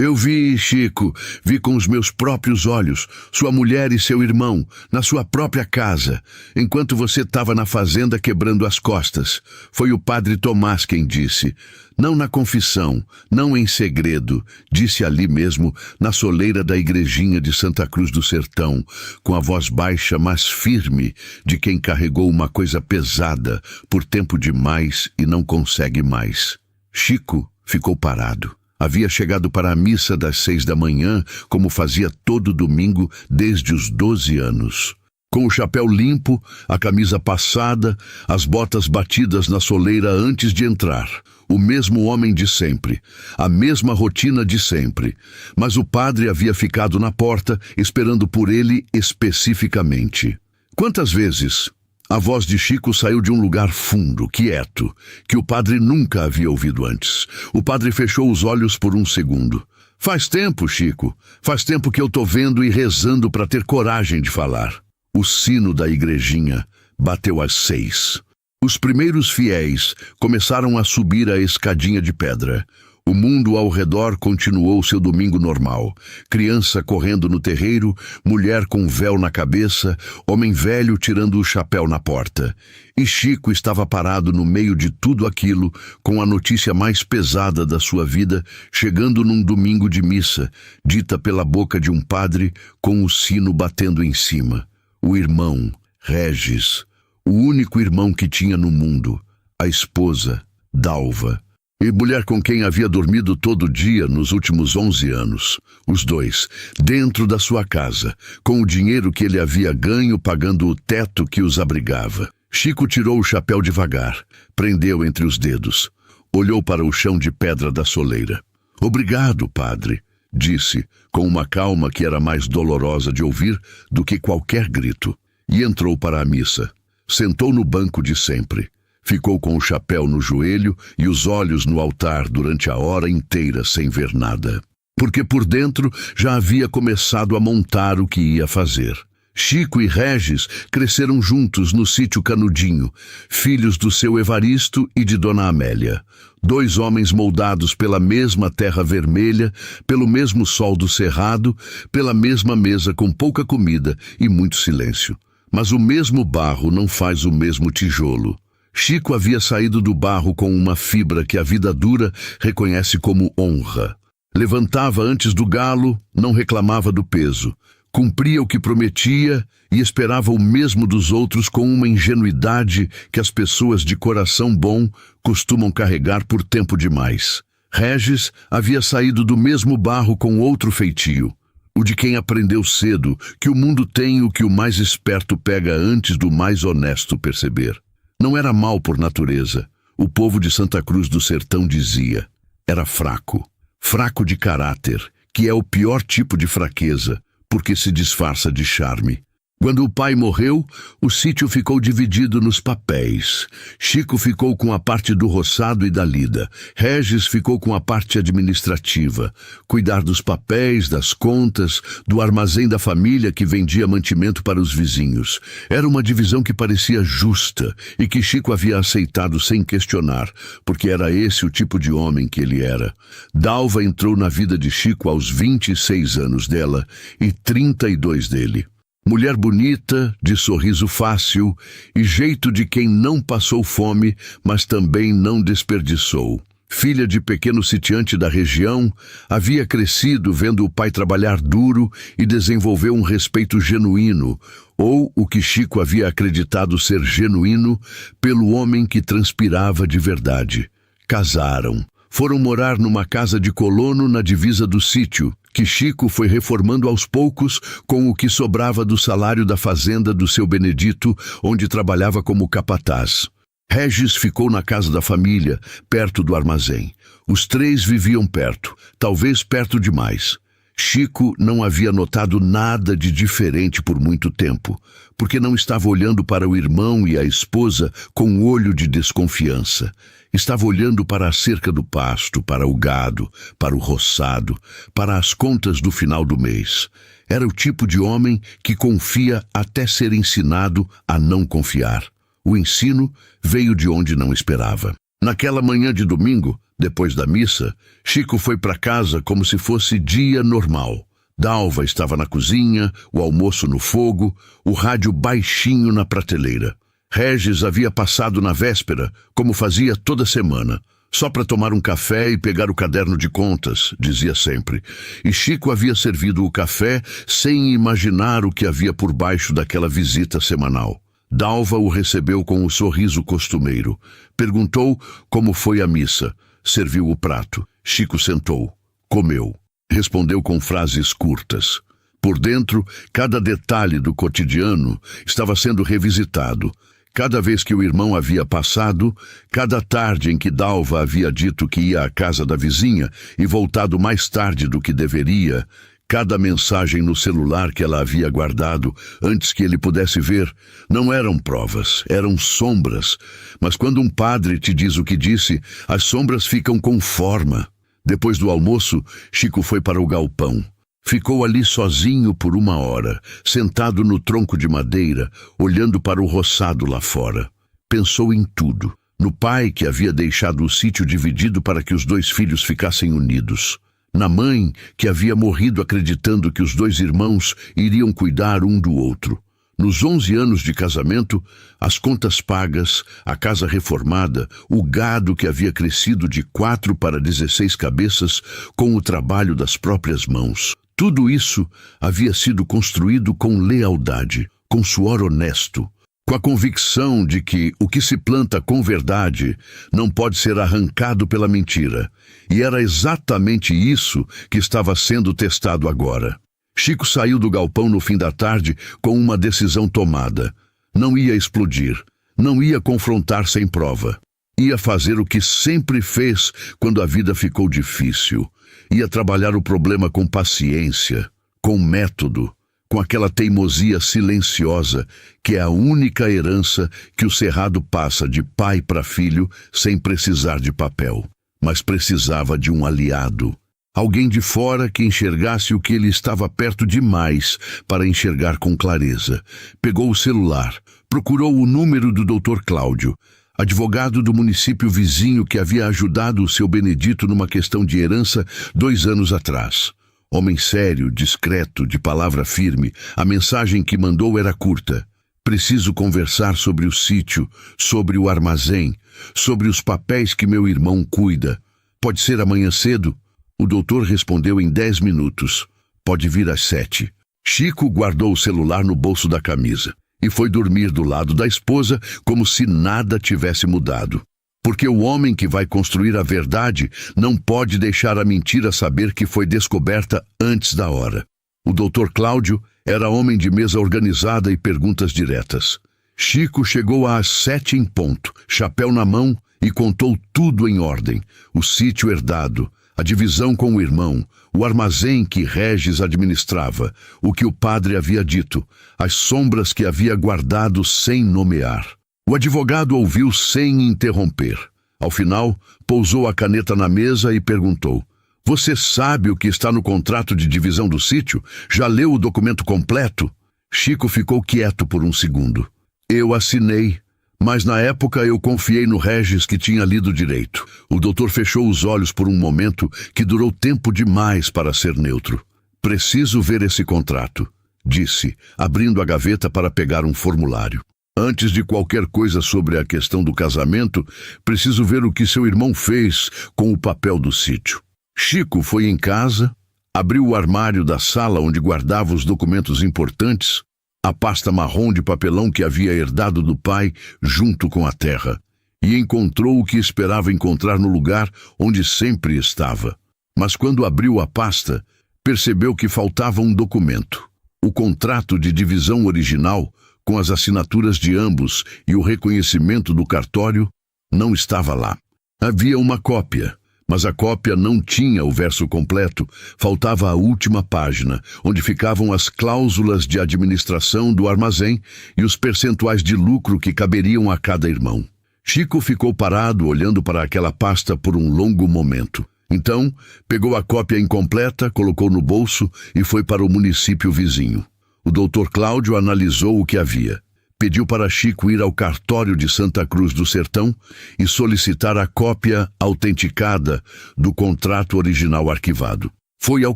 Eu vi, Chico, vi com os meus próprios olhos, sua mulher e seu irmão, na sua própria casa, enquanto você estava na fazenda quebrando as costas. Foi o padre Tomás quem disse. Não na confissão, não em segredo, disse ali mesmo, na soleira da igrejinha de Santa Cruz do Sertão, com a voz baixa, mas firme, de quem carregou uma coisa pesada por tempo demais e não consegue mais. Chico ficou parado. Havia chegado para a missa das 6 da manhã, como fazia todo domingo desde os 12 anos. Com o chapéu limpo, a camisa passada, as botas batidas na soleira antes de entrar. O mesmo homem de sempre, a mesma rotina de sempre. Mas o padre havia ficado na porta, esperando por ele especificamente. Quantas vezes a voz de Chico saiu de um lugar fundo, quieto, que o padre nunca havia ouvido antes. O padre fechou os olhos por um segundo. Faz tempo, Chico. Faz tempo que eu tô vendo e rezando para ter coragem de falar. O sino da igrejinha bateu às 6. Os primeiros fiéis começaram a subir a escadinha de pedra. O mundo ao redor continuou seu domingo normal. Criança correndo no terreiro, mulher com véu na cabeça, homem velho tirando o chapéu na porta. E Chico estava parado no meio de tudo aquilo, com a notícia mais pesada da sua vida, chegando num domingo de missa, dita pela boca de um padre, com o sino batendo em cima. O irmão, Regis, o único irmão que tinha no mundo, a esposa, Dalva, e mulher com quem havia dormido todo dia nos últimos 11 anos. Os dois, dentro da sua casa, com o dinheiro que ele havia ganho pagando o teto que os abrigava. Chico tirou o chapéu devagar, prendeu entre os dedos, olhou para o chão de pedra da soleira. "Obrigado, padre", disse, com uma calma que era mais dolorosa de ouvir do que qualquer grito, e entrou para a missa. Sentou no banco de sempre. Ficou com o chapéu no joelho e os olhos no altar durante a hora inteira sem ver nada. Porque por dentro já havia começado a montar o que ia fazer. Chico e Regis cresceram juntos no sítio Canudinho, filhos do seu Evaristo e de Dona Amélia. 2 homens moldados pela mesma terra vermelha, pelo mesmo sol do cerrado, pela mesma mesa com pouca comida e muito silêncio. Mas o mesmo barro não faz o mesmo tijolo. Chico havia saído do barro com uma fibra que a vida dura reconhece como honra. Levantava antes do galo, não reclamava do peso. Cumpria o que prometia e esperava o mesmo dos outros com uma ingenuidade que as pessoas de coração bom costumam carregar por tempo demais. Regis havia saído do mesmo barro com outro feitio. O de quem aprendeu cedo que o mundo tem o que o mais esperto pega antes do mais honesto perceber. Não era mau por natureza. O povo de Santa Cruz do Sertão dizia. Era fraco. Fraco de caráter, que é o pior tipo de fraqueza, porque se disfarça de charme. Quando o pai morreu, o sítio ficou dividido nos papéis. Chico ficou com a parte do roçado e da lida. Regis ficou com a parte administrativa. Cuidar dos papéis, das contas, do armazém da família que vendia mantimento para os vizinhos. Era uma divisão que parecia justa e que Chico havia aceitado sem questionar, porque era esse o tipo de homem que ele era. Dalva entrou na vida de Chico aos 26 anos dela e 32 dele. Mulher bonita, de sorriso fácil e jeito de quem não passou fome, mas também não desperdiçou. Filha de pequeno sitiante da região, havia crescido vendo o pai trabalhar duro e desenvolveu um respeito genuíno, ou o que Chico havia acreditado ser genuíno, pelo homem que transpirava de verdade. Casaram. Foram morar numa casa de colono na divisa do sítio, que Chico foi reformando aos poucos com o que sobrava do salário da fazenda do seu Benedito, onde trabalhava como capataz. Regis ficou na casa da família, perto do armazém. Os 3 viviam perto, talvez perto demais. Chico não havia notado nada de diferente por muito tempo, porque não estava olhando para o irmão e a esposa com olho de desconfiança. Estava olhando para a cerca do pasto, para o gado, para o roçado, para as contas do final do mês. Era o tipo de homem que confia até ser ensinado a não confiar. O ensino veio de onde não esperava. Naquela manhã de domingo, Depois da missa, Chico foi para casa como se fosse dia normal. Dalva estava na cozinha, o almoço no fogo, o rádio baixinho na prateleira. Regis havia passado na véspera, como fazia toda semana, só para tomar um café e pegar o caderno de contas, dizia sempre. E Chico havia servido o café sem imaginar o que havia por baixo daquela visita semanal. Dalva o recebeu com o sorriso costumeiro. Perguntou como foi a missa. Serviu o prato. Chico sentou. Comeu. Respondeu com frases curtas. Por dentro, cada detalhe do cotidiano estava sendo revisitado. Cada vez que o irmão havia passado, cada tarde em que Dalva havia dito que ia à casa da vizinha e voltado mais tarde do que deveria, cada mensagem no celular que ela havia guardado antes que ele pudesse ver, não eram provas, eram sombras. Mas quando um padre te diz o que disse, as sombras ficam com forma. Depois do almoço, Chico foi para o galpão. Ficou ali sozinho por 1 hora, sentado no tronco de madeira, olhando para o roçado lá fora. Pensou em tudo. No pai que havia deixado o sítio dividido para que os 2 filhos ficassem unidos. Na mãe que havia morrido acreditando que os 2 irmãos iriam cuidar um do outro. Nos 11 anos de casamento, as contas pagas, a casa reformada, o gado que havia crescido de 4 para 16 cabeças com o trabalho das próprias mãos. Tudo isso havia sido construído com lealdade, com suor honesto, com a convicção de que o que se planta com verdade não pode ser arrancado pela mentira. E era exatamente isso que estava sendo testado agora. Chico saiu do galpão no fim da tarde com uma decisão tomada. Não ia explodir, não ia confrontar sem prova. Ia fazer o que sempre fez quando a vida ficou difícil. Ia trabalhar o problema com paciência, com método, com aquela teimosia silenciosa que é a única herança que o Cerrado passa de pai para filho sem precisar de papel. Mas precisava de um aliado. Alguém de fora que enxergasse o que ele estava perto demais para enxergar com clareza. Pegou o celular, procurou o número do Dr. Cláudio, advogado do município vizinho que havia ajudado o seu Benedito numa questão de herança 2 anos atrás. Homem sério, discreto, de palavra firme, a mensagem que mandou era curta. Preciso conversar sobre o sítio, sobre o armazém, sobre os papéis que meu irmão cuida. Pode ser amanhã cedo? O doutor respondeu em 10 minutos. Pode vir às 7. Chico guardou o celular no bolso da camisa e foi dormir do lado da esposa como se nada tivesse mudado. Porque o homem que vai construir a verdade não pode deixar a mentira saber que foi descoberta antes da hora. O doutor Cláudio era homem de mesa organizada e perguntas diretas. Chico chegou às 7 em ponto, chapéu na mão, e contou tudo em ordem. O sítio herdado, a divisão com o irmão, o armazém que Regis administrava, o que o padre havia dito, as sombras que havia guardado sem nomear. O advogado ouviu sem interromper. Ao final, pousou a caneta na mesa e perguntou: "Você sabe o que está no contrato de divisão do sítio? Já leu o documento completo?" Chico ficou quieto por um segundo. "Eu assinei, mas na época eu confiei no Regis que tinha lido direito." O doutor fechou os olhos por um momento que durou tempo demais para ser neutro. "Preciso ver esse contrato", disse, abrindo a gaveta para pegar um formulário. "Antes de qualquer coisa sobre a questão do casamento, preciso ver o que seu irmão fez com o papel do sítio." Chico foi em casa, abriu o armário da sala onde guardava os documentos importantes, a pasta marrom de papelão que havia herdado do pai junto com a terra, e encontrou o que esperava encontrar no lugar onde sempre estava. Mas quando abriu a pasta, percebeu que faltava um documento. O contrato de divisão original, com as assinaturas de ambos e o reconhecimento do cartório, não estava lá. Havia uma cópia, mas a cópia não tinha o verso completo, faltava a última página, onde ficavam as cláusulas de administração do armazém e os percentuais de lucro que caberiam a cada irmão. Chico ficou parado olhando para aquela pasta por um longo momento. Então, pegou a cópia incompleta, colocou no bolso e foi para o município vizinho. O doutor Cláudio analisou o que havia. pediu para Chico ir ao cartório de Santa Cruz do Sertão e solicitar a cópia autenticada do contrato original arquivado. Foi ao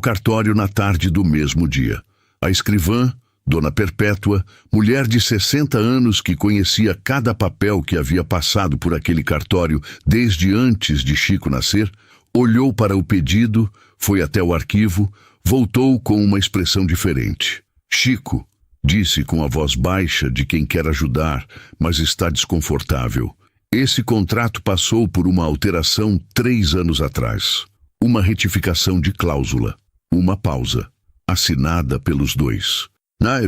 cartório na tarde do mesmo dia. A escrivã, Dona Perpétua, mulher de 60 anos que conhecia cada papel que havia passado por aquele cartório desde antes de Chico nascer, olhou para o pedido, foi até o arquivo, voltou com uma expressão diferente. Chico, disse com a voz baixa de quem quer ajudar, mas está desconfortável. Esse contrato passou por uma alteração 3 anos atrás. Uma retificação de cláusula. Uma pausa. Assinada pelos dois.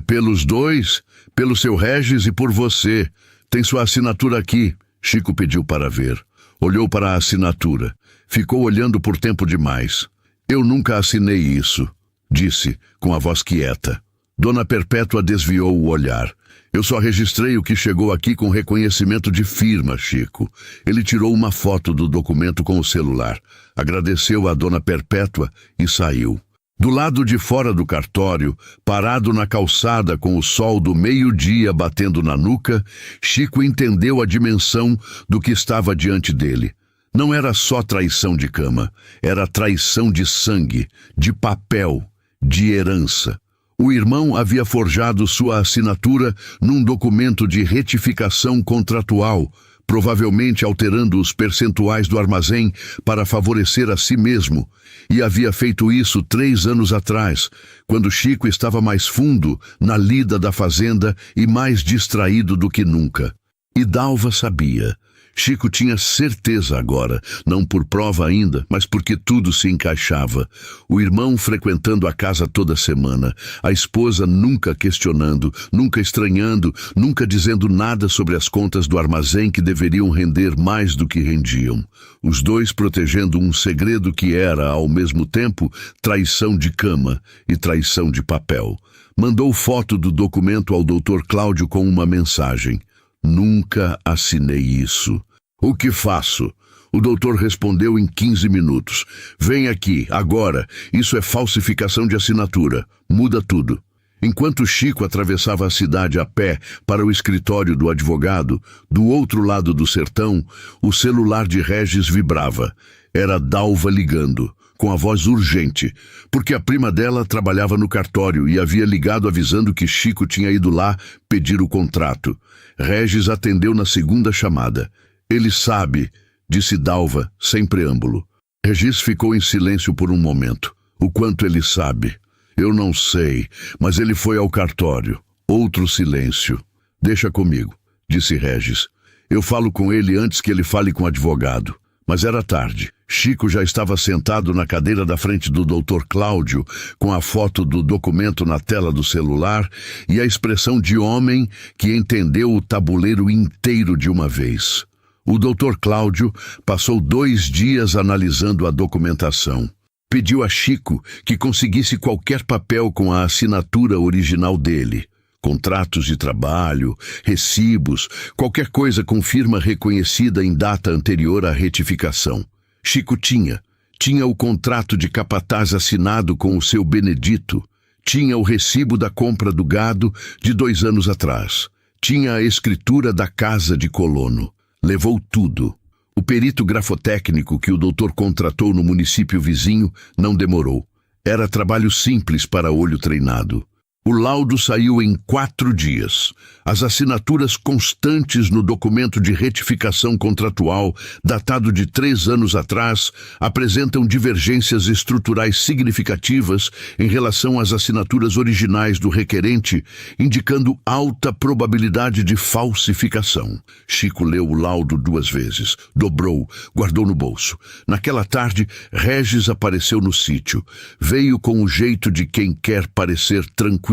Pelos dois? Pelo seu Regis e por você. Tem sua assinatura aqui. Chico pediu para ver. Olhou para a assinatura. Ficou olhando por tempo demais. Eu nunca assinei isso, disse, com a voz quieta. Dona Perpétua desviou o olhar. Eu só registrei o que chegou aqui com reconhecimento de firma, Chico. Ele tirou uma foto do documento com o celular. Agradeceu a Dona Perpétua e saiu. Do lado de fora do cartório, parado na calçada com o sol do meio-dia batendo na nuca, Chico entendeu a dimensão do que estava diante dele. Não era só traição de cama, era traição de sangue, de papel, de herança. O irmão havia forjado sua assinatura num documento de retificação contratual, provavelmente alterando os percentuais do armazém para favorecer a si mesmo, e havia feito isso 3 anos atrás, quando Chico estava mais fundo na lida da fazenda e mais distraído do que nunca. E Dalva sabia. Chico tinha certeza agora, não por prova ainda, mas porque tudo se encaixava. O irmão frequentando a casa toda semana, a esposa nunca questionando, nunca estranhando, nunca dizendo nada sobre as contas do armazém que deveriam render mais do que rendiam. Os dois protegendo um segredo que era, ao mesmo tempo, traição de cama e traição de papel. Mandou foto do documento ao Dr. Cláudio com uma mensagem. Nunca assinei isso. O que faço? O doutor respondeu em 15 minutos. Vem aqui, agora. Isso é falsificação de assinatura. Muda tudo. Enquanto Chico atravessava a cidade a pé para o escritório do advogado, do outro lado do sertão, o celular de Regis vibrava. Era Dalva ligando, com a voz urgente, porque a prima dela trabalhava no cartório e havia ligado avisando que Chico tinha ido lá pedir o contrato. Regis atendeu na segunda chamada. Ele sabe, disse Dalva, sem preâmbulo. Regis ficou em silêncio por um momento. O quanto ele sabe? Eu não sei, mas ele foi ao cartório. Outro silêncio. Deixa comigo, disse Regis. Eu falo com ele antes que ele fale com o advogado. Mas era tarde. Chico já estava sentado na cadeira da frente do Dr. Cláudio, com a foto do documento na tela do celular e a expressão de homem que entendeu o tabuleiro inteiro de uma vez. O Dr. Cláudio passou 2 dias analisando a documentação. Pediu a Chico que conseguisse qualquer papel com a assinatura original dele. Contratos de trabalho, recibos, qualquer coisa com firma reconhecida em data anterior à retificação. Chico tinha o contrato de capataz assinado com o seu Benedito, tinha o recibo da compra do gado de 2 anos atrás, tinha a escritura da casa de colono. Levou tudo. O perito grafotécnico que o doutor contratou no município vizinho não demorou. Era trabalho simples para olho treinado. O laudo saiu em 4 dias. As assinaturas constantes no documento de retificação contratual, datado de 3 anos atrás, apresentam divergências estruturais significativas em relação às assinaturas originais do requerente, indicando alta probabilidade de falsificação. Chico leu o laudo 2 vezes, dobrou, guardou no bolso. Naquela tarde, Regis apareceu no sítio. Veio com o jeito de quem quer parecer tranquilo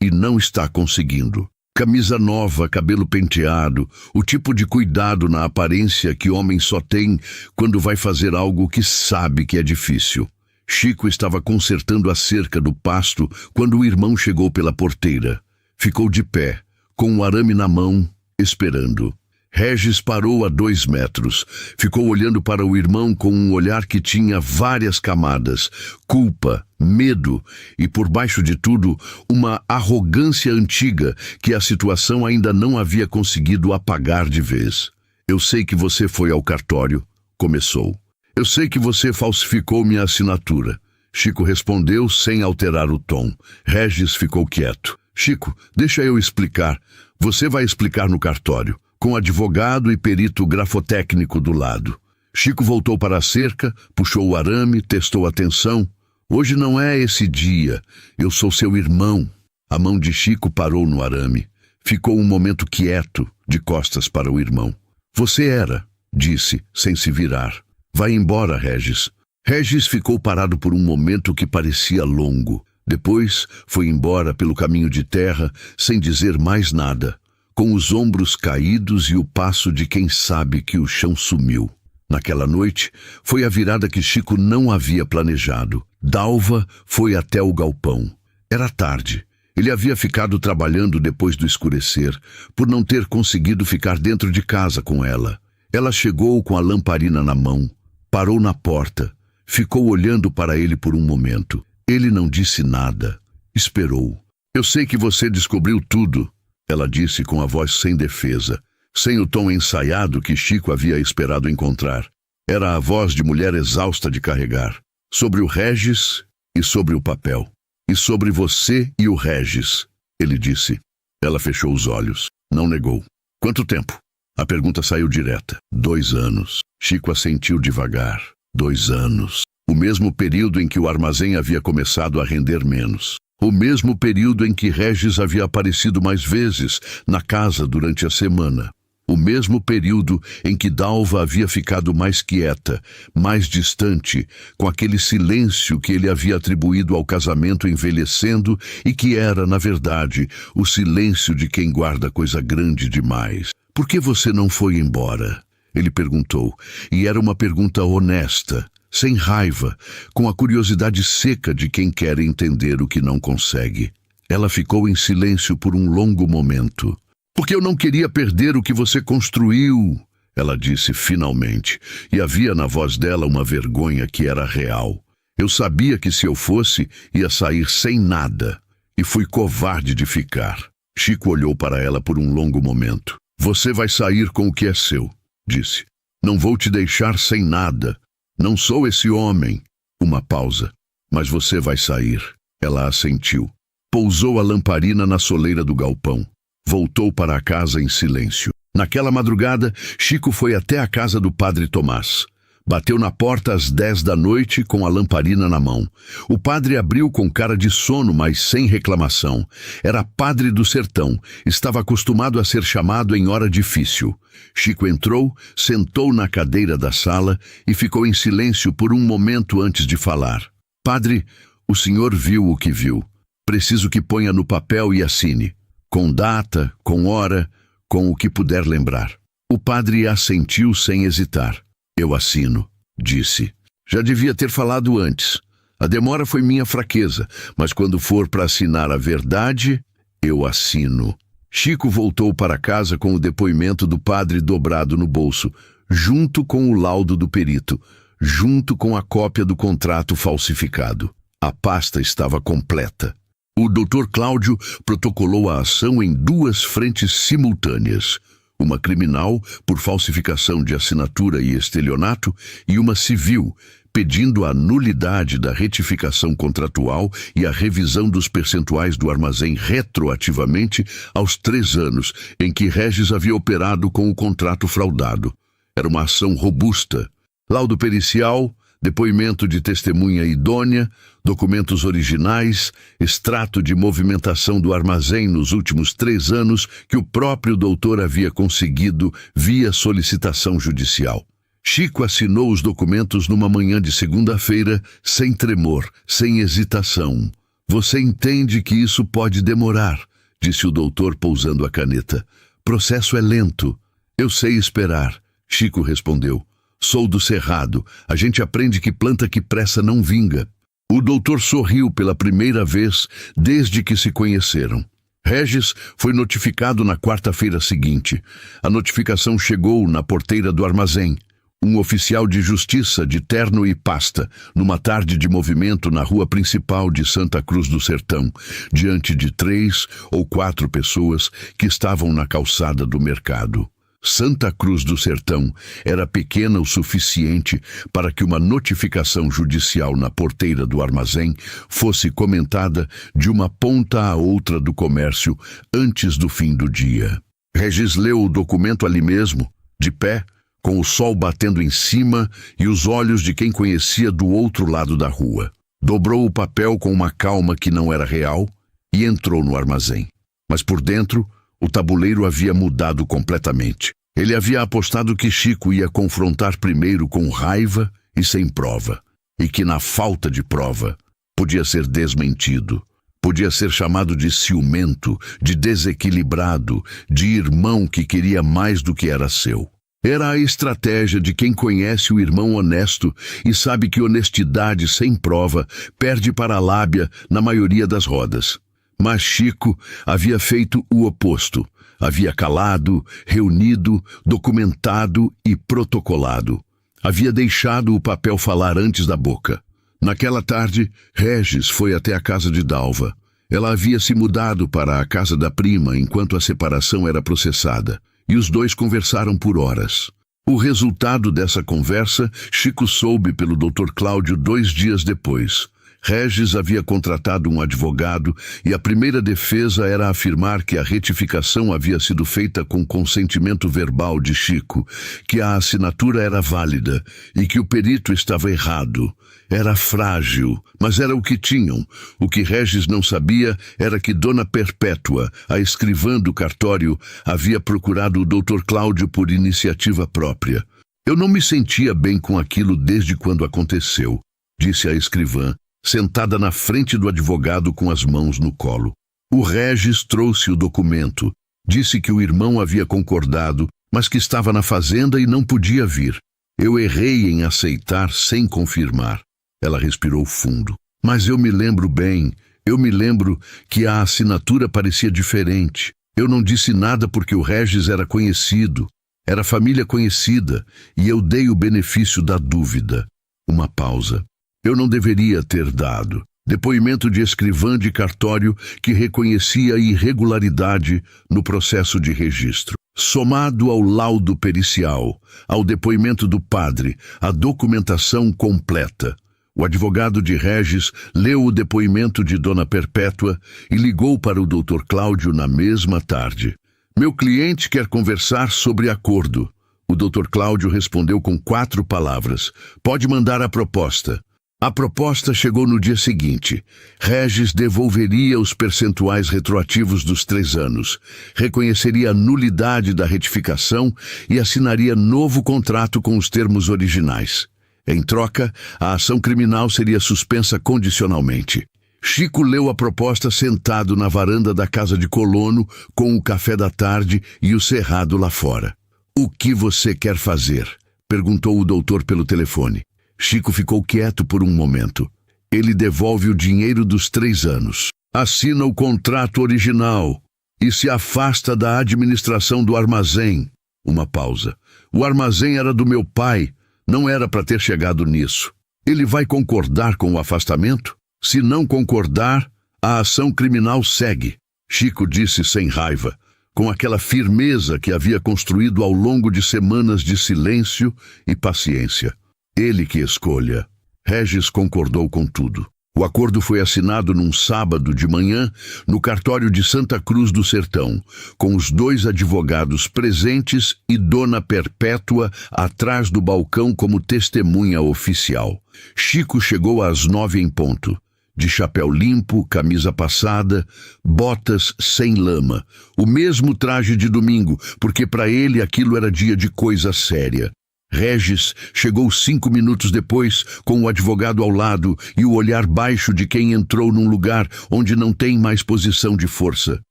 e não está conseguindo. Camisa nova, cabelo penteado, o tipo de cuidado na aparência que homem só tem quando vai fazer algo que sabe que é difícil. Chico estava consertando a cerca do pasto quando o irmão chegou pela porteira. Ficou de pé, com o arame na mão, esperando. Regis parou a 2 metros. Ficou olhando para o irmão com um olhar que tinha várias camadas: culpa, medo e, por baixo de tudo, uma arrogância antiga que a situação ainda não havia conseguido apagar de vez. Eu sei que você foi ao cartório, começou. Eu sei que você falsificou minha assinatura. Chico respondeu sem alterar o tom. Regis ficou quieto. Chico, deixa eu explicar. Você vai explicar no cartório, com advogado e perito grafotécnico do lado. Chico voltou para a cerca, puxou o arame, testou a tensão. Hoje não é esse dia. Eu sou seu irmão. A mão de Chico parou no arame. Ficou um momento quieto, de costas para o irmão. Você era, disse, sem se virar. Vai embora, Regis. Regis ficou parado por um momento que parecia longo. Depois foi embora pelo caminho de terra, sem dizer mais nada, com os ombros caídos e o passo de quem sabe que o chão sumiu. Naquela noite, foi a virada que Chico não havia planejado. Dalva foi até o galpão. Era tarde. Ele havia ficado trabalhando depois do escurecer, por não ter conseguido ficar dentro de casa com ela. Ela chegou com a lamparina na mão, parou na porta, ficou olhando para ele por um momento. Ele não disse nada. Esperou. Eu sei que você descobriu tudo, ela disse com a voz sem defesa, sem o tom ensaiado que Chico havia esperado encontrar. Era a voz de mulher exausta de carregar. Sobre o Regis e sobre o papel. E sobre você e o Regis, ele disse. Ela fechou os olhos. Não negou. Quanto tempo? A pergunta saiu direta. 2 anos. Chico assentiu devagar. 2 anos. O mesmo período em que o armazém havia começado a render menos. O mesmo período em que Regis havia aparecido mais vezes na casa durante a semana. O mesmo período em que Dalva havia ficado mais quieta, mais distante, com aquele silêncio que ele havia atribuído ao casamento envelhecendo e que era, na verdade, o silêncio de quem guarda coisa grande demais. Por que você não foi embora? Ele perguntou, e era uma pergunta honesta, sem raiva, com a curiosidade seca de quem quer entender o que não consegue. Ela ficou em silêncio por um longo momento. Porque eu não queria perder o que você construiu, ela disse finalmente, e havia na voz dela uma vergonha que era real. Eu sabia que se eu fosse, ia sair sem nada, e fui covarde de ficar. Chico olhou para ela por um longo momento. Você vai sair com o que é seu, disse. Não vou te deixar sem nada. Não sou esse homem. Uma pausa. Mas você vai sair. Ela assentiu. Pousou a lamparina na soleira do galpão. Voltou para a casa em silêncio. Naquela madrugada, Chico foi até a casa do padre Tomás. Bateu na porta às 10 da noite com a lamparina na mão. O padre abriu com cara de sono, mas sem reclamação. Era padre do sertão. Estava acostumado a ser chamado em hora difícil. Chico entrou, sentou na cadeira da sala e ficou em silêncio por um momento antes de falar. Padre, o senhor viu o que viu. Preciso que ponha no papel e assine. Com data, com hora, com o que puder lembrar. O padre assentiu sem hesitar. Eu assino, disse. Já devia ter falado antes. A demora foi minha fraqueza, mas quando for para assinar a verdade, eu assino. Chico voltou para casa com o depoimento do padre dobrado no bolso, junto com o laudo do perito, junto com a cópia do contrato falsificado. A pasta estava completa. O Dr. Cláudio protocolou a ação em 2 frentes simultâneas. Uma criminal por falsificação de assinatura e estelionato e uma civil, pedindo a nulidade da retificação contratual e a revisão dos percentuais do armazém retroativamente aos 3 anos em que Regis havia operado com o contrato fraudado. Era uma ação robusta. Laudo pericial, depoimento de testemunha idônea, documentos originais, extrato de movimentação do armazém nos últimos 3 anos que o próprio doutor havia conseguido via solicitação judicial. Chico assinou os documentos numa manhã de segunda-feira, sem tremor, sem hesitação. Você entende que isso pode demorar, disse o doutor pousando a caneta. Processo é lento. Eu sei esperar, Chico respondeu. Sou do Cerrado. A gente aprende que planta que pressa não vinga. O doutor sorriu pela primeira vez desde que se conheceram. Regis foi notificado na quarta-feira seguinte. A notificação chegou na porteira do armazém. Um oficial de justiça de terno e pasta, numa tarde de movimento na rua principal de Santa Cruz do Sertão, diante de 3 ou 4 pessoas que estavam na calçada do mercado. Santa Cruz do Sertão era pequena o suficiente para que uma notificação judicial na porteira do armazém fosse comentada de uma ponta à outra do comércio antes do fim do dia. Regis leu o documento ali mesmo, de pé, com o sol batendo em cima e os olhos de quem conhecia do outro lado da rua. Dobrou o papel com uma calma que não era real e entrou no armazém. Mas por dentro, o tabuleiro havia mudado completamente. Ele havia apostado que Chico ia confrontar primeiro com raiva e sem prova, e que na falta de prova podia ser desmentido, podia ser chamado de ciumento, de desequilibrado, de irmão que queria mais do que era seu. Era a estratégia de quem conhece o irmão honesto e sabe que honestidade sem prova perde para a lábia na maioria das rodas. Mas Chico havia feito o oposto. Havia calado, reunido, documentado e protocolado. Havia deixado o papel falar antes da boca. Naquela tarde, Regis foi até a casa de Dalva. Ela havia se mudado para a casa da prima enquanto a separação era processada, e os dois conversaram por horas. O resultado dessa conversa, Chico soube pelo Dr. Cláudio 2 dias depois. Regis havia contratado um advogado e a primeira defesa era afirmar que a retificação havia sido feita com consentimento verbal de Chico, que a assinatura era válida e que o perito estava errado. Era frágil, mas era o que tinham. O que Regis não sabia era que Dona Perpétua, a escrivã do cartório, havia procurado o Dr. Cláudio por iniciativa própria. Eu não me sentia bem com aquilo desde quando aconteceu, disse a escrivã, sentada na frente do advogado com as mãos no colo. O Regis trouxe o documento. Disse que o irmão havia concordado, mas que estava na fazenda e não podia vir. Eu errei em aceitar sem confirmar. Ela respirou fundo. Mas eu me lembro bem. Eu me lembro que a assinatura parecia diferente. Eu não disse nada porque o Regis era conhecido. Era família conhecida, e eu dei o benefício da dúvida. Uma pausa. Eu não deveria ter dado. Depoimento de escrivã de cartório que reconhecia irregularidade no processo de registro. Somado ao laudo pericial, ao depoimento do padre, a documentação completa. O advogado de Regis leu o depoimento de Dona Perpétua e ligou para o Dr. Cláudio na mesma tarde. Meu cliente quer conversar sobre acordo. O Dr. Cláudio respondeu com 4 palavras. Pode mandar a proposta. A proposta chegou no dia seguinte. Regis devolveria os percentuais retroativos dos 3 anos, reconheceria a nulidade da retificação e assinaria novo contrato com os termos originais. Em troca, a ação criminal seria suspensa condicionalmente. Chico leu a proposta sentado na varanda da casa de colono, com o café da tarde e o cerrado lá fora. "O que você quer fazer?" perguntou o doutor pelo telefone. Chico ficou quieto por um momento. Ele devolve o dinheiro dos 3 anos. Assina o contrato original e se afasta da administração do armazém. Uma pausa. O armazém era do meu pai. Não era para ter chegado nisso. Ele vai concordar com o afastamento? Se não concordar, a ação criminal segue. Chico disse sem raiva, com aquela firmeza que havia construído ao longo de semanas de silêncio e paciência. Ele que escolha. Regis concordou com tudo. O acordo foi assinado num sábado de manhã no cartório de Santa Cruz do Sertão, com os 2 advogados presentes e Dona Perpétua atrás do balcão como testemunha oficial. Chico chegou às 9 em ponto, de chapéu limpo, camisa passada, botas sem lama, o mesmo traje de domingo, porque para ele aquilo era dia de coisa séria. Regis chegou 5 minutos depois, com o advogado ao lado e o olhar baixo de quem entrou num lugar onde não tem mais posição de força.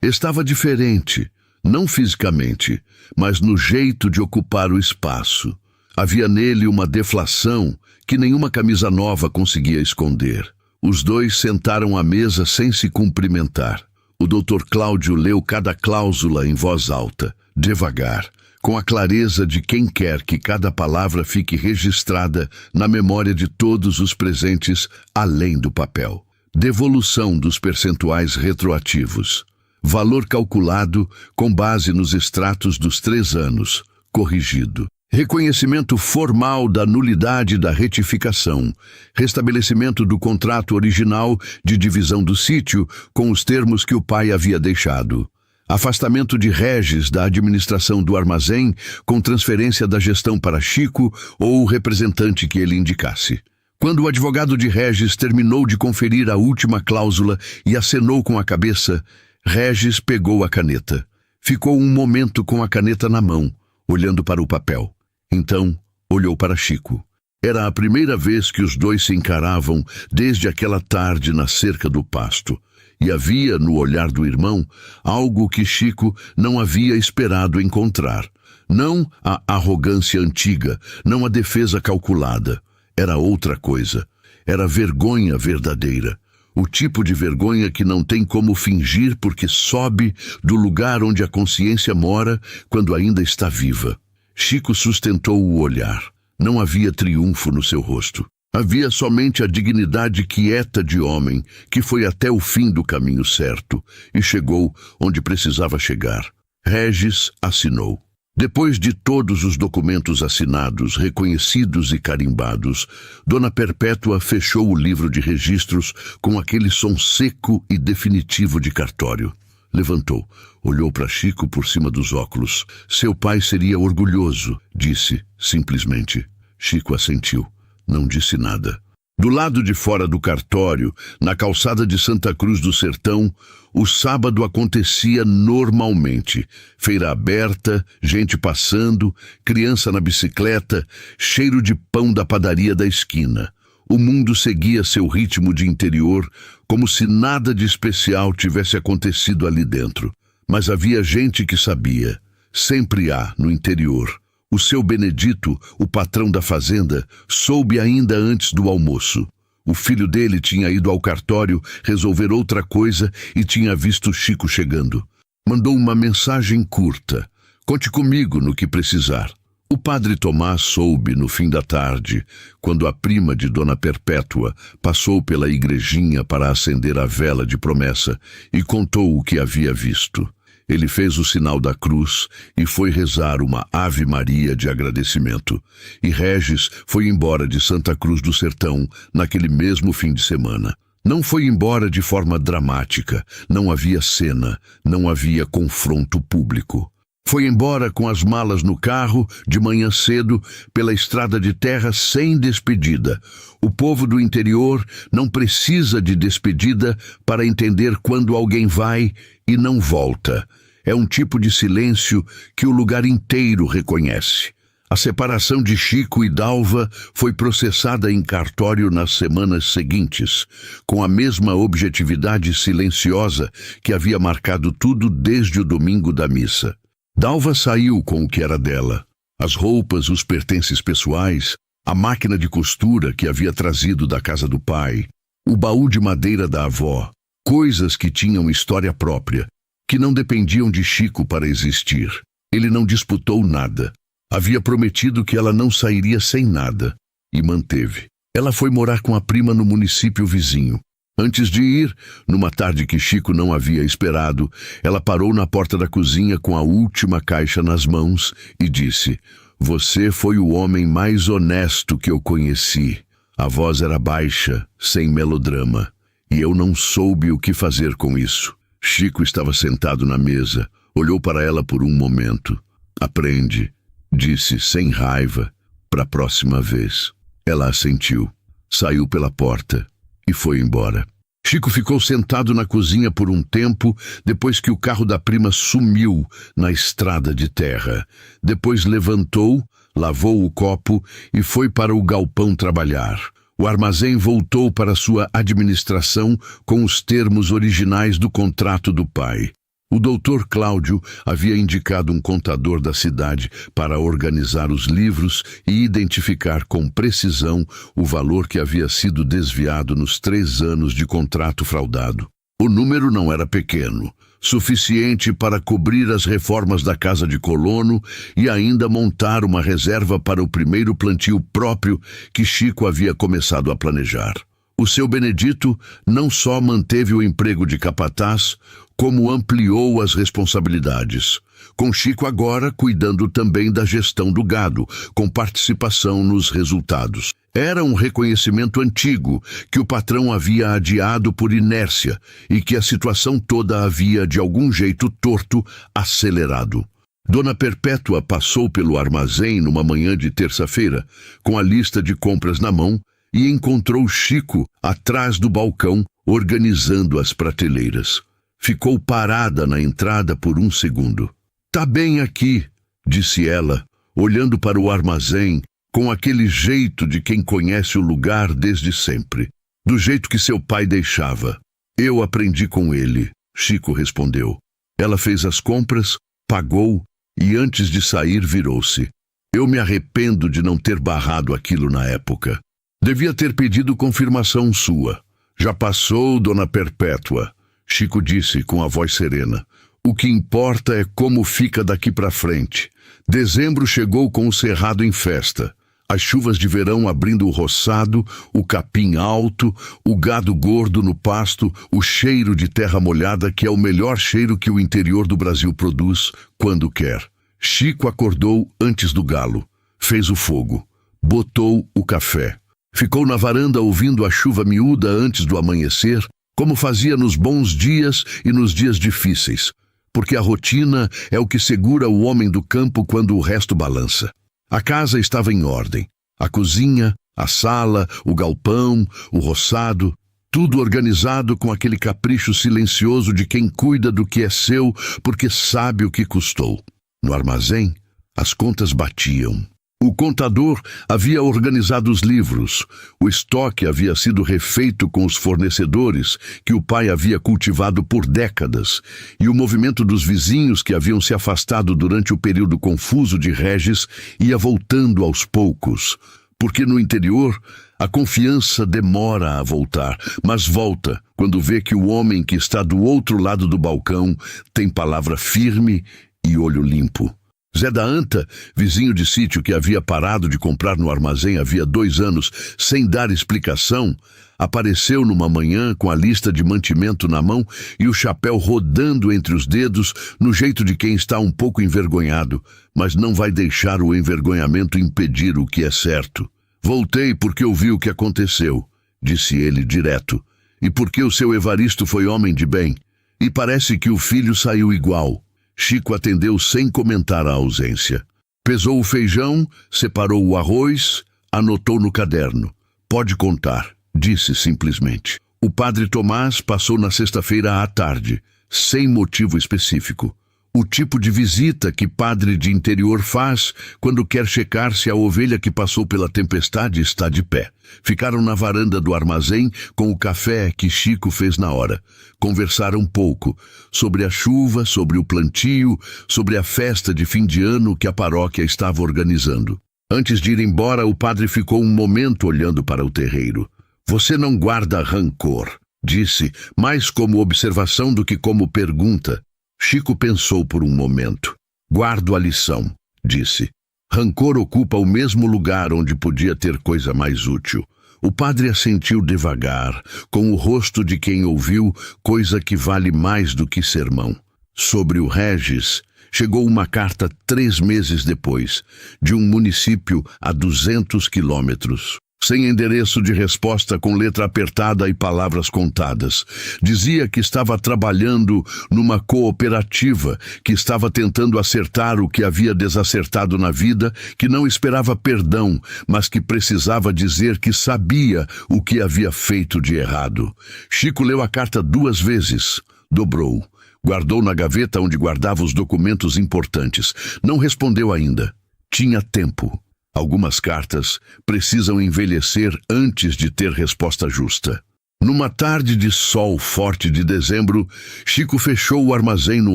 Estava diferente, não fisicamente, mas no jeito de ocupar o espaço. Havia nele uma deflação que nenhuma camisa nova conseguia esconder. Os 2 sentaram à mesa sem se cumprimentar. O Dr. Cláudio leu cada cláusula em voz alta, devagar, com a clareza de quem quer que cada palavra fique registrada na memória de todos os presentes, além do papel. Devolução dos percentuais retroativos. Valor calculado com base nos extratos dos 3 anos, corrigido. Reconhecimento formal da nulidade da retificação. Restabelecimento do contrato original de divisão do sítio com os termos que o pai havia deixado. Afastamento de Regis da administração do armazém com transferência da gestão para Chico ou o representante que ele indicasse. Quando o advogado de Regis terminou de conferir a última cláusula e acenou com a cabeça, Regis pegou a caneta. Ficou um momento com a caneta na mão, olhando para o papel. Então, olhou para Chico. Era a primeira vez que os dois se encaravam desde aquela tarde na cerca do pasto. E havia, no olhar do irmão, algo que Chico não havia esperado encontrar. Não a arrogância antiga, não a defesa calculada. Era outra coisa. Era vergonha verdadeira. O tipo de vergonha que não tem como fingir porque sobe do lugar onde a consciência mora quando ainda está viva. Chico sustentou o olhar. Não havia triunfo no seu rosto. Havia somente a dignidade quieta de homem que foi até o fim do caminho certo e chegou onde precisava chegar. Regis assinou. Depois de todos os documentos assinados, reconhecidos e carimbados, Dona Perpétua fechou o livro de registros com aquele som seco e definitivo de cartório. Levantou, olhou para Chico por cima dos óculos. Seu pai seria orgulhoso, disse, simplesmente. Chico assentiu. Não disse nada. Do lado de fora do cartório, na calçada de Santa Cruz do Sertão, o sábado acontecia normalmente. Feira aberta, gente passando, criança na bicicleta, cheiro de pão da padaria da esquina. O mundo seguia seu ritmo de interior, como se nada de especial tivesse acontecido ali dentro. Mas havia gente que sabia. Sempre há, no interior. O seu Benedito, o patrão da fazenda, soube ainda antes do almoço. O filho dele tinha ido ao cartório resolver outra coisa e tinha visto Chico chegando. Mandou uma mensagem curta. Conte comigo no que precisar. O padre Tomás soube no fim da tarde, quando a prima de Dona Perpétua passou pela igrejinha para acender a vela de promessa e contou o que havia visto. Ele fez o sinal da cruz e foi rezar uma Ave Maria de agradecimento. E Regis foi embora de Santa Cruz do Sertão naquele mesmo fim de semana. Não foi embora de forma dramática, não havia cena, não havia confronto público. Foi embora com as malas no carro, de manhã cedo, pela estrada de terra sem despedida. O povo do interior não precisa de despedida para entender quando alguém vai e não volta. É um tipo de silêncio que o lugar inteiro reconhece. A separação de Chico e Dalva foi processada em cartório nas semanas seguintes, com a mesma objetividade silenciosa que havia marcado tudo desde o domingo da missa. Dalva saiu com o que era dela. As roupas, os pertences pessoais, a máquina de costura que havia trazido da casa do pai, o baú de madeira da avó, coisas que tinham história própria, que não dependiam de Chico para existir. Ele não disputou nada. Havia prometido que ela não sairia sem nada, e manteve. Ela foi morar com a prima no município vizinho. Antes de ir, numa tarde que Chico não havia esperado, ela parou na porta da cozinha com a última caixa nas mãos e disse: "Você foi o homem mais honesto que eu conheci." A voz era baixa, sem melodrama, e eu não soube o que fazer com isso. Chico estava sentado na mesa, olhou para ela por um momento. "Aprende", disse sem raiva, "para a próxima vez." Ela assentiu, saiu pela porta e foi embora. Chico ficou sentado na cozinha por um tempo, depois que o carro da prima sumiu na estrada de terra. Depois levantou, lavou o copo e foi para o galpão trabalhar. O armazém voltou para sua administração com os termos originais do contrato do pai. O doutor Cláudio havia indicado um contador da cidade para organizar os livros e identificar com precisão o valor que havia sido desviado nos 3 anos de contrato fraudado. O número não era pequeno, suficiente para cobrir as reformas da casa de colono e ainda montar uma reserva para o primeiro plantio próprio que Chico havia começado a planejar. O seu Benedito não só manteve o emprego de capataz, como ampliou as responsabilidades, com Chico agora cuidando também da gestão do gado, com participação nos resultados. Era um reconhecimento antigo, que o patrão havia adiado por inércia e que a situação toda havia, de algum jeito torto, acelerado. Dona Perpétua passou pelo armazém numa manhã de terça-feira, com a lista de compras na mão, e encontrou Chico atrás do balcão, organizando as prateleiras. Ficou parada na entrada por um segundo. "Tá bem aqui", disse ela, olhando para o armazém, com aquele jeito de quem conhece o lugar desde sempre, do jeito que seu pai deixava. "Eu aprendi com ele", Chico respondeu. Ela fez as compras, pagou e antes de sair virou-se. "Eu me arrependo de não ter barrado aquilo na época. Devia ter pedido confirmação sua." "Já passou, Dona Perpétua", Chico disse com a voz serena. "O que importa é como fica daqui para frente." Dezembro chegou com o cerrado em festa. As chuvas de verão abrindo o roçado, o capim alto, o gado gordo no pasto, o cheiro de terra molhada, que é o melhor cheiro que o interior do Brasil produz quando quer. Chico acordou antes do galo, fez o fogo, botou o café. Ficou na varanda ouvindo a chuva miúda antes do amanhecer, como fazia nos bons dias e nos dias difíceis, porque a rotina é o que segura o homem do campo quando o resto balança. A casa estava em ordem. A cozinha, a sala, o galpão, o roçado, tudo organizado com aquele capricho silencioso de quem cuida do que é seu porque sabe o que custou. No armazém, as contas batiam. O contador havia organizado os livros, o estoque havia sido refeito com os fornecedores que o pai havia cultivado por décadas, e o movimento dos vizinhos que haviam se afastado durante o período confuso de Regis ia voltando aos poucos, porque no interior a confiança demora a voltar, mas volta quando vê que o homem que está do outro lado do balcão tem palavra firme e olho limpo. Zé da Anta, vizinho de sítio que havia parado de comprar no armazém havia 2 anos, sem dar explicação, apareceu numa manhã com a lista de mantimento na mão e o chapéu rodando entre os dedos, no jeito de quem está um pouco envergonhado, mas não vai deixar o envergonhamento impedir o que é certo. "Voltei porque ouvi o que aconteceu", disse ele direto, "e porque o seu Evaristo foi homem de bem, e parece que o filho saiu igual." Chico atendeu sem comentar a ausência. Pesou o feijão, separou o arroz, anotou no caderno. "Pode contar", disse simplesmente. O padre Tomás passou na sexta-feira à tarde, sem motivo específico. O tipo de visita que padre de interior faz quando quer checar se a ovelha que passou pela tempestade está de pé. Ficaram na varanda do armazém com o café que Chico fez na hora. Conversaram um pouco sobre a chuva, sobre o plantio, sobre a festa de fim de ano que a paróquia estava organizando. Antes de ir embora, o padre ficou um momento olhando para o terreiro. "Você não guarda rancor", disse, mais como observação do que como pergunta. Chico pensou por um momento. "Guardo a lição", disse. Rancor ocupa o mesmo lugar onde podia ter coisa mais útil. O padre assentiu devagar, com o rosto de quem ouviu coisa que vale mais do que sermão. Sobre o Regis, chegou uma carta 3 meses depois, de um município a 200 quilômetros. Sem endereço de resposta, com letra apertada e palavras contadas. Dizia que estava trabalhando numa cooperativa, que estava tentando acertar o que havia desacertado na vida, que não esperava perdão, mas que precisava dizer que sabia o que havia feito de errado. Chico leu a carta 2 vezes, dobrou, guardou na gaveta onde guardava os documentos importantes. Não respondeu ainda. Tinha tempo. Algumas cartas precisam envelhecer antes de ter resposta justa. Numa tarde de sol forte de dezembro, Chico fechou o armazém no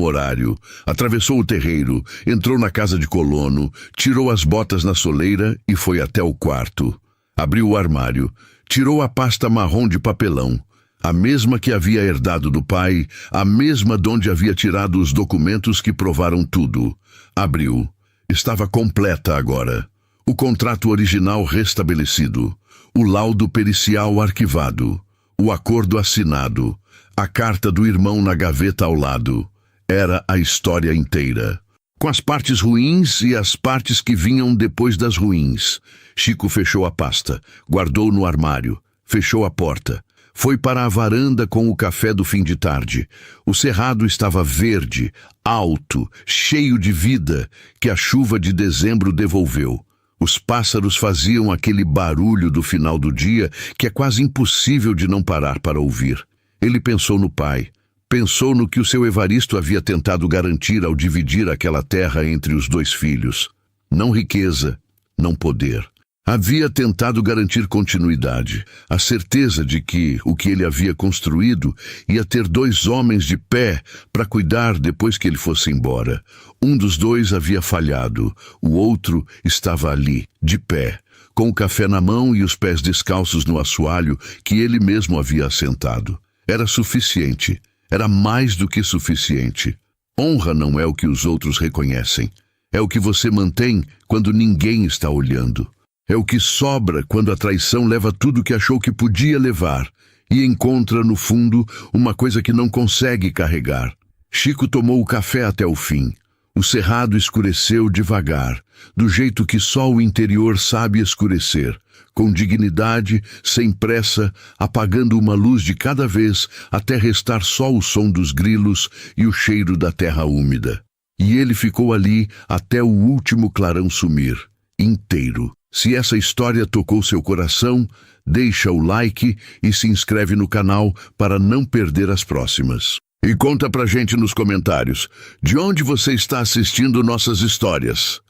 horário, atravessou o terreiro, entrou na casa de colono, tirou as botas na soleira e foi até o quarto. Abriu o armário, tirou a pasta marrom de papelão, A mesma que havia herdado do pai, a mesma donde havia tirado os documentos que provaram tudo. Abriu. Estava completa agora. O contrato original restabelecido. O laudo pericial arquivado. O acordo assinado. A carta do irmão na gaveta ao lado. Era a história inteira. Com as partes ruins e as partes que vinham depois das ruins. Chico fechou a pasta, guardou no armário, fechou a porta. Foi para a varanda com o café do fim de tarde. O cerrado estava verde, alto, cheio de vida, que a chuva de dezembro devolveu. Os pássaros faziam aquele barulho do final do dia que é quase impossível de não parar para ouvir. Ele pensou no pai. Pensou no que o seu Evaristo havia tentado garantir ao dividir aquela terra entre os dois filhos. Não riqueza, não poder. Havia tentado garantir continuidade, a certeza de que o que ele havia construído ia ter dois homens de pé para cuidar depois que ele fosse embora. Um dos dois havia falhado, o outro estava ali, de pé, com o café na mão e os pés descalços no assoalho que ele mesmo havia assentado. Era suficiente. Era mais do que suficiente. Honra não é o que os outros reconhecem. É o que você mantém quando ninguém está olhando. É o que sobra quando a traição leva tudo que achou que podia levar e encontra, no fundo, uma coisa que não consegue carregar. Chico tomou o café até o fim. O cerrado escureceu devagar, do jeito que só o interior sabe escurecer, com dignidade, sem pressa, apagando uma luz de cada vez até restar só o som dos grilos e o cheiro da terra úmida. E ele ficou ali até o último clarão sumir, inteiro. Se essa história tocou seu coração, deixa o like e se inscreve no canal para não perder as próximas. E conta pra gente nos comentários de onde você está assistindo nossas histórias.